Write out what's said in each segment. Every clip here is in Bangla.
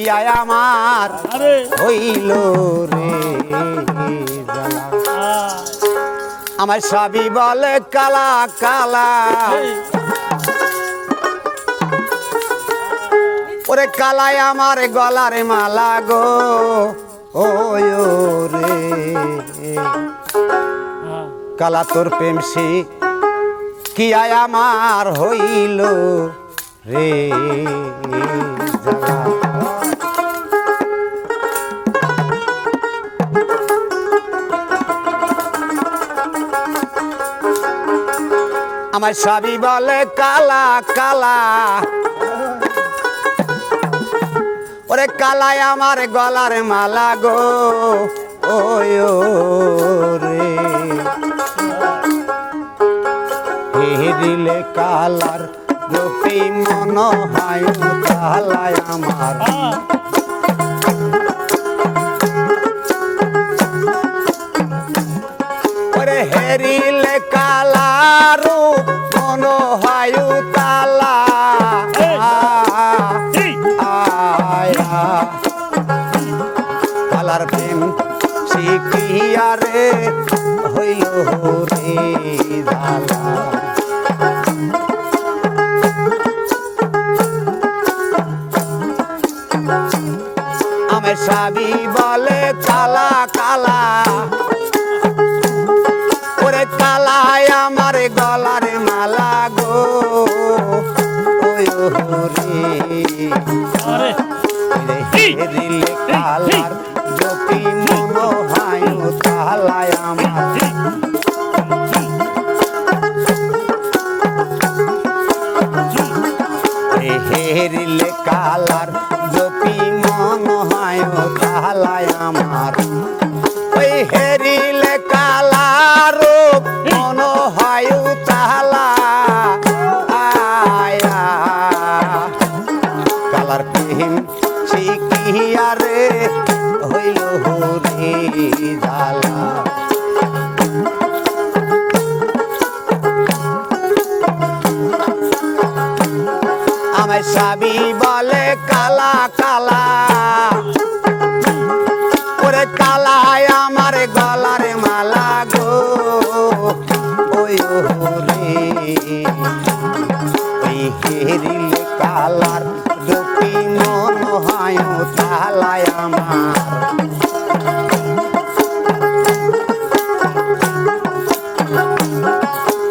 ইয়া আমার হইল রে জ্বালা। আমার সবই বলে কালা কালা, ওরে কালায় আমার গলার মালা গো ওয় রে কালা তোর প্রেম সে কি আমার হইল রে জ্বালা। আমার সবই বলে কালা কালা, ওরে কালায় আমার গলার মালা গো ওয় রে দিলে কালার রূপী মন হয় কালায় আমার ওরে হেরিলে কালার রূপ মন হয় তালা কালার প্রেম শিখিয়া রে হইল রে জ্বালা। আমার সবই বলে কালা কালা, ওরে কালায় আমার গলার মালা গো ওয় রে দিলে কালার জ্যোতি মন হয় তালায় আমার হেরিলে কালার জ্যোতি মন হয় তালায় আমার ওই হেরিলে কালার মন হয় তালা কালার প্রেম শিখিয়া রে হইল রে জ্বালা। আমার সবই বলে কালা কালা, ওরে কালায় আমার গলার মালা গো ওয় রে হেরিলে কালার রূপী মন হয় তালায় আমার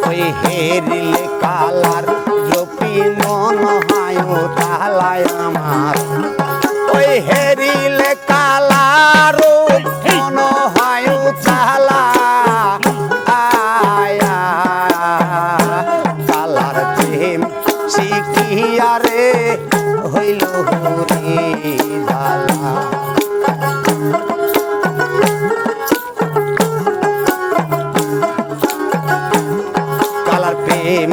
ওই হেরিলে কালার রূপী মন হয় তালায় আমার ওই হেরিলে কালার মন হয় তালা কালার প্রেম শিখিয়া রে হইল রে জ্বালা। কালার প্রেম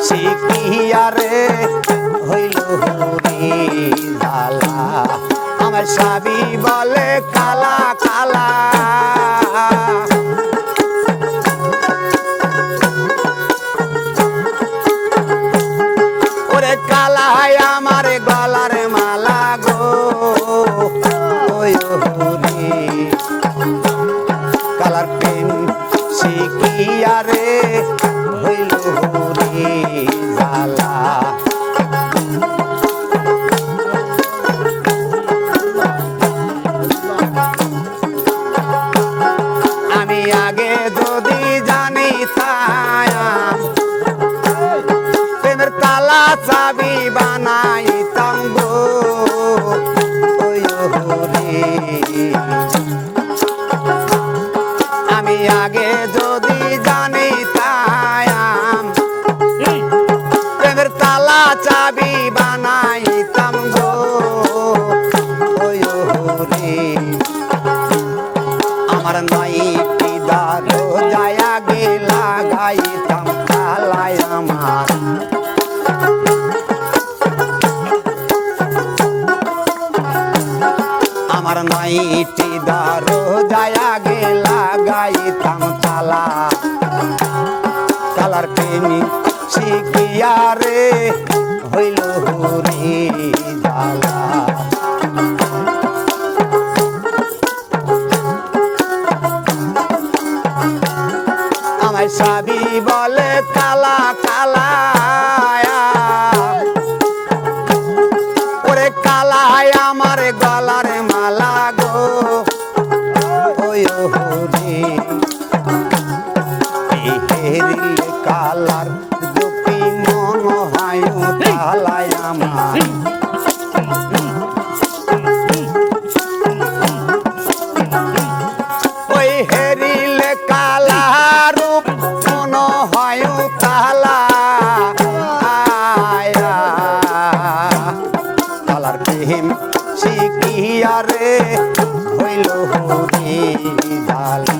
শিখিয়া রে হইল রে জ্বালা। আমার সবই বলে কালা কালা, ওরে কালায় আমার গলার মালা গো ওয় রে কালার প্রেম শিখিয়া রে হইল রে জ্বালা। আমি আগে যদি জানিতাম প্রেমের তালা চাবি বানাইতাম গো ওয় রে আমি আগে যদি জানিতাম প্রেমের তালা চাবি বানাইতাম গো ওয় রে আমার নাই পিদার যায়া গেলা গাইতাম তালায় আমার আমার নাই পিদার যায়া গেলা গাইতাম তালা কালার প্রেমী শিখিয়া রে হইল রে জ্বালা। ওরে কালাই আমার গলার মালা গো ওই হরি হেরিলে কালার দুপি মন হয় কালাই আমার ওই হেরিলে কালা রূপ মন হয় তালা কালার প্রেম শিখিয়া রে হইল হরি জালা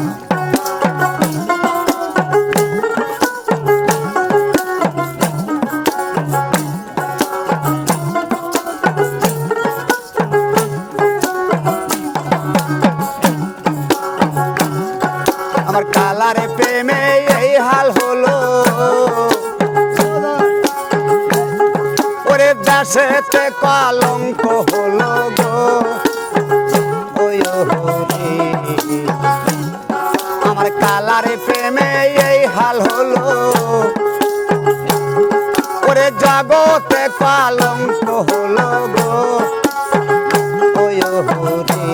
আমার কালারে প্রেমে এই হাল হলো ওরে দেশেতে কলঙ্ক হলো গো ওই হরি আমার কালারে প্রেমে এই হাল হলো ওরে জগতে কলঙ্ক হলো গো ওই হরি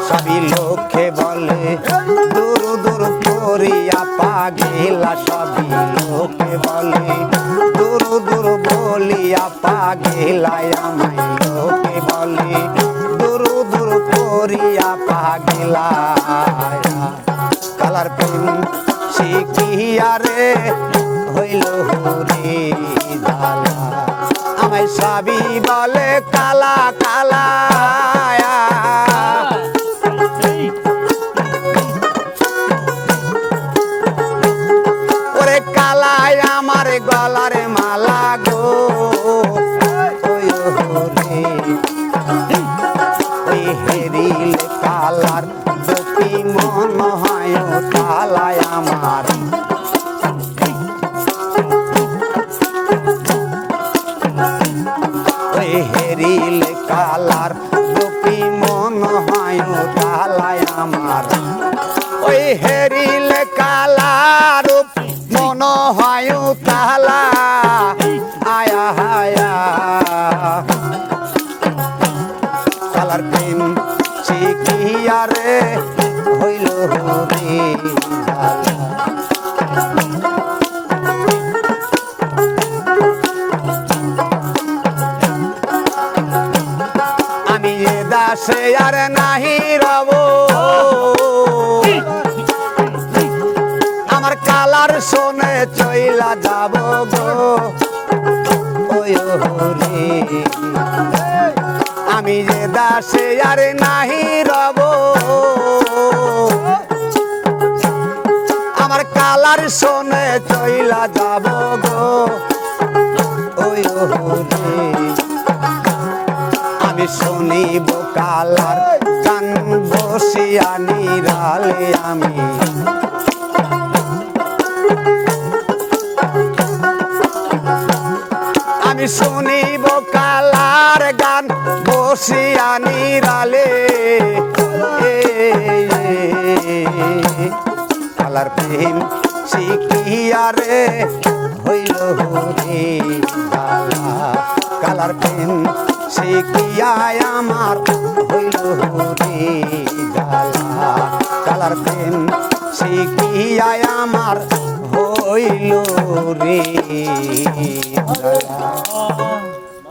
সবই লোকে বলে দূর দূর করিয়া পাগিলা সবই লোকে বলে দূর দূর বলিয়া পাগিলা আমায় লোকে বলে দূর দূর করিয়া পাগিলা কালার প্রেম শিখিয়া রে হইল হরি জালা আমায় সবই বলে কালা কালা ওরে কালাই আমার গলার মালা গো ওই হরি ওই হেরিল কালার দুটি মন হয় কালাই আমার ওই হেরিল কালার দুটি মন হয় কালাই আমার ওই হেরিল কালার মন হয় তালা আয়া হায়া কালার প্রেম শিখিয়া রে হইল হরি জালা আমি এ দাসে আর নাহি রব আমার কালার শোনে চইলা যাব গো ওই হরি আমি যে দাসে আর নাহি রব আমার কালার শোনে চইলা যাব গো ওই হরি আমি শুনিব কালার গান বসিয়া নিরালে আমি শুনিব কালার গান বসিয়া নিরালে কালার প্রেম শিখিয়া রে হইল হরি জালা কালার প্রেম শিখিয়া আমার হইল হরি জালা কালার প্রেম শিখিয়া আমার হইল রে জালা